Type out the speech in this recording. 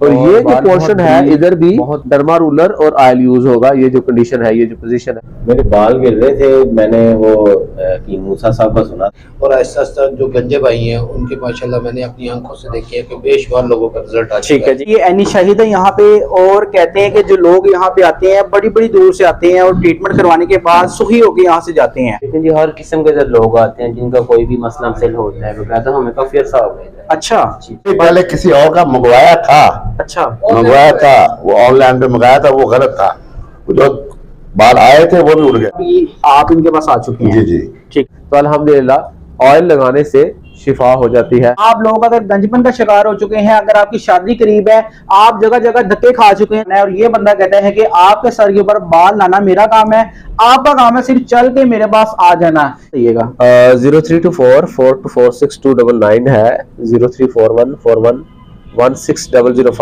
और ये जो बाल पोर्शन बहुत है बड़ी, इधर भी बहुत डर्मा रूलर और ऑयल यूज होगा। ये जो कंडीशन है, ये जो पोजीशन है। मेरे बाल गिर रहे थे, मैंने वो की मूसा साहब का सुना। और ऐसा ऐसा जो गंजे भाई हैं उनके माशाल्लाह मैंने अपनी आंखों से देखे हैं कि बेशुमार लोगों का रिजल्ट आ ठीक चुका है जी, ये एनी शाहिद है यहाँ पे, और कहते हैं कि जो लोग यहाँ पे आते हैं बड़ी बड़ी दूर से आते हैं और ट्रीटमेंट करवाने के बाद सुखी होकर यहाँ से जाते हैं। लेकिन जी हर किस्म के इधर लोग आते हैं जिनका कोई भी मसला मसल होता है, वो कहता है हमें काफी अर्सा हो गया। अच्छा पहले किसी और का मंगवाया था, अच्छा वो ऑनलाइन पे मंगाया था, वो गलत था। वो जो बाल आए थे वो भी उड़ गए। अभी आप इनके पास आ चुके हैं। जी। ठीक। तो अल्हम्दुलिल्लाह ऑयल लगाने से शिफा हो जाती है। आप लोग अगर गंजपन का शिकार हो चुके हैं, अगर आपकी शादी करीब है, आप जगह जगह धक्के खा चुके हैं, और ये बंदा कहता है कि आपके सर के ऊपर बाल लाना मेरा काम है, आपका काम है सिर्फ चल के मेरे पास आ जाना। कहिएगा 0324 4246 299 है, 034141 16005।